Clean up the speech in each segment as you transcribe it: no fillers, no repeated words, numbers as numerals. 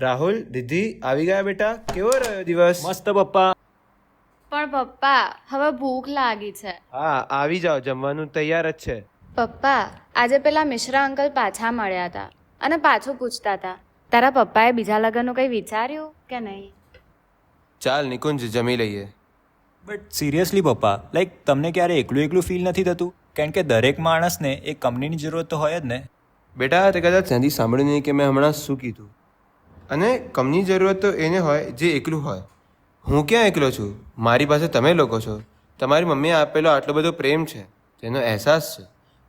રાહુલ, દીદી આવી ગયા બેટા. કેવો રહ્યો દિવસ? મસ્ત પપ્પા. પણ પપ્પા હવે ભૂખ લાગી છે. હા, આવી જાઓ, જમવાનું તૈયાર જ છે. પપ્પા આજે પેલા મિશ્રા અંકલ પાછા મળ્યા હતા અને પાછું પૂછતા હતા તારા પપ્પાએ બીજા લગ્નનું કંઈ વિચાર્યું કે નહીં. ચાલ નિકુંજ, જમી લઈએ. બટ સિરિયસલી પપ્પા, લાઈક તમને ક્યારે એકલું એકલું ફીલ નથી થતું? કારણ કે દરેક માણસને એક કંપનીની જરૂરત તો હોય જ ને. બેટા, તે કદાચ ત્યાંથી સાંભળ્યું નહીં કે મેં હમણાં શું કીધું. અને કમની જરૂરત તો એને હોય જે એકલું હોય. હું ક્યાં એકલો છું? મારી પાસે તમે લોકો છો. તમારી મમ્મીએ આપેલો આટલો બધો પ્રેમ છે, તેનો અહેસાસ છે.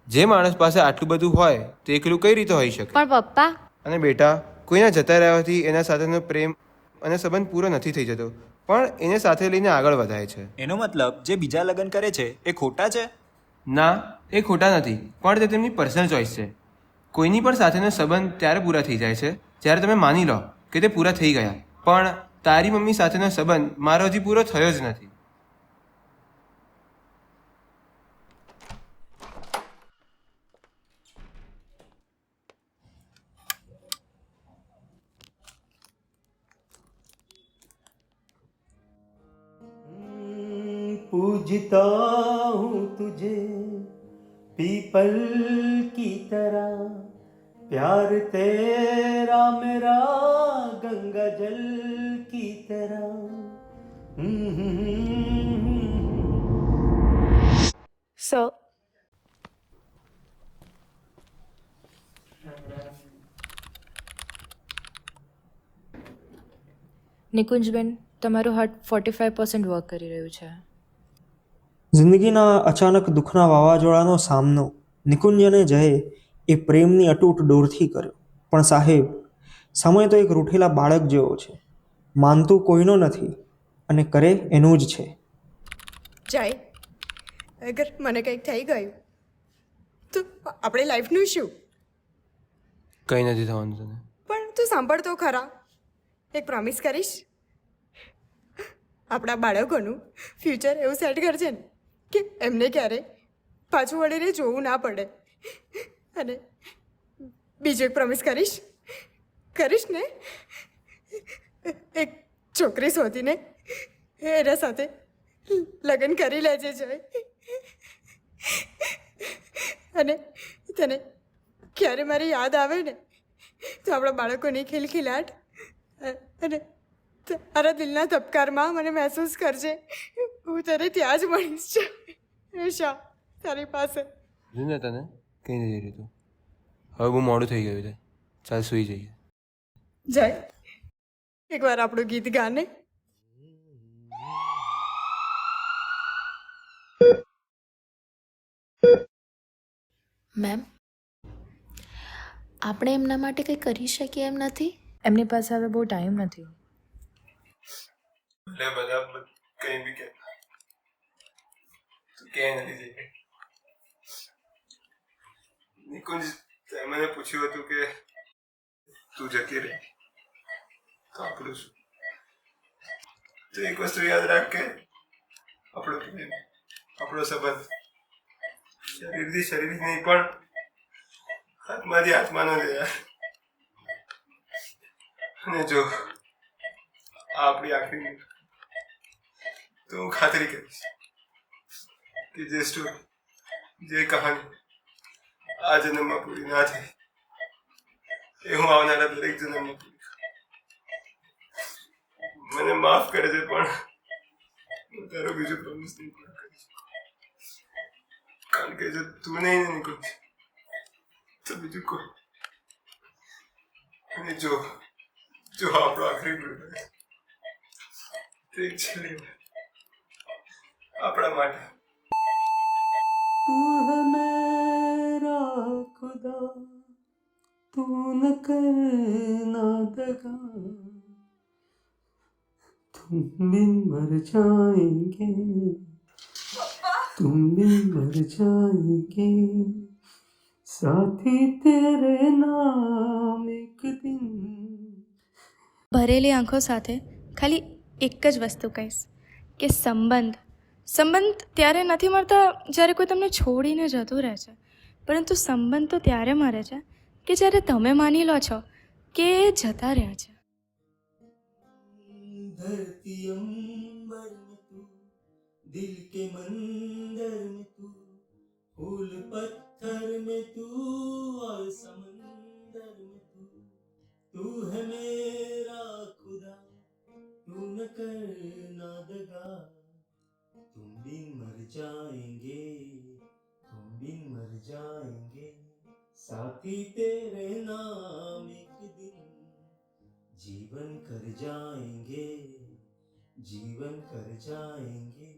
જે માણસ પાસે આટલું બધું હોય તે એકલું કઈ રીતે હોઈ શકે? પણ પપ્પા અને બેટા, કોઈના જતા રહેવાથી એના સાથેનો પ્રેમ અને સંબંધ પૂરો નથી થઈ જતો, પણ એને સાથે લઈને આગળ વધાય છે. એનો મતલબ જે બીજા લગ્ન કરે છે એ ખોટા છે? ના, એ ખોટા નથી, પણ તે તેમની પર્સનલ ચોઇસ છે. કોઈની પણ સાથેનો સંબંધ ત્યારે પૂરા થઈ જાય છે જ્યારે તમે માની લો કે તે પૂરા થઈ ગયા. પણ તારી મમ્મી સાથેનો સંબંધ મારો હજી પૂરો થયો જ નથી. पूजता हूँ तुझे पीपल की तरह, प्यार तेरा मेरा गंगा जल की तरह. સર નિકુંજબેન, તમારું હાર્ટ 45% વર્ક કરી રહ્યું છે. જિંદગીના અચાનક દુઃખના વાવાઝોડાનો સામનો નિકુંજ અને જયે એ પ્રેમની અતૂટ ડોરથી કર્યો. પણ સાહેબ, સમય તો એક રૂઠેલા બાળક જેવો છે. માનતું કોઈનો નથી અને કરે એનું જ છે. જય, અગર મને કંઈક થઈ ગયું તો આપણી લાઈફનું શું? કંઈ નથી થવાનું તને. પણ તું સાંભળ તો ખરા, એક પ્રોમિસ કરીશ? આપણા બાળકોનું ફ્યુચર એવું સેટ કરજે ને કે એમને ક્યારે પાછું વળીને જોવું ના પડે. અને બીજું એક પ્રોમિસ કરીશ ને, એક છોકરી શોધીને એના સાથે લગ્ન કરી લેજે જય. અને તને ક્યારે મારી યાદ આવે ને તો આપણા બાળકોની ખિલખિલાટ અને તારા દિલના ધબકારમાં મને મહેસૂસ કરજે. હું તને ત્યાં જ મળીશ હંમેશા તારી પાસે. જોઈને તને કંઈ નથી રહ્યું. હવે બહુ મોડું થઈ ગયું છે. ચાલ સૂઈ જઈએ. જય, એકવાર આપણું ગીત ગાને. મેમ, આપણે એમના માટે કંઈ કરી શકીએ એમ નથી? એમની પાસે હવે બહુ ટાઈમ નથી. બધા કંઈ બી કે ક્યાંય નથી જઈ. નિકુંજ, તે મને પૂછ્યું હતું કે તું જતી રહે તો આપણું શું? તો એક વસ્તુ યાદ રાખ કે આપણો પ્રેમ, આપણો સંબંધ શરીરથી શરીર નહીં પણ આત્માથી આત્માનો છે યાર. અને જો આ આપણી આખરી તો હું ખાતરી કરીશ કે જે સ્ટોરી, જે કહાની આ જન્મમાં પૂરી ના થઈ એ હું આવનારા દરેક જન્મમાં પૂરી કરું. મને માફ કરે છે પણ હું તારો બીજો પ્રોમિસ નહીં પૂરો કરીશ. કારણ કે જો તું નહીં નીકળ તો બીજું કોઈ. અને જો આપણો આખરી ભૂલ ઠીક છે આપણા માટે. तू है मेरा खुदा, तू न करना दगा, तुम बिन मर जाएंगे, तुम बिन मर जाएंगे, साथी तेरे नाम एक दिन. ભરેલી આંખો સાથે ખાલી એક જ વસ્તુ કહીશ કે સંબંધ ત્યારે નથી મળતા જ્યારે કોઈ તમને છોડીને જતું રહે છે, પરંતુ સંબંધ તો ત્યારે મરે છે કે જ્યારે તમે માની લો છો કે એ જતા રહ્યા છે. धरती अंबर में तू, दिल के मंदिर में तू, फूल पत्थर में तू और समंदर में तू है मेरा खुदा, तू न करना दगा, तुम बिन मर जाएंगे, तुम बिन मर जाएंगे, साथी तेरे नाम एक दिन जीवन कर जाएंगे, जीवन कर जाएंगे।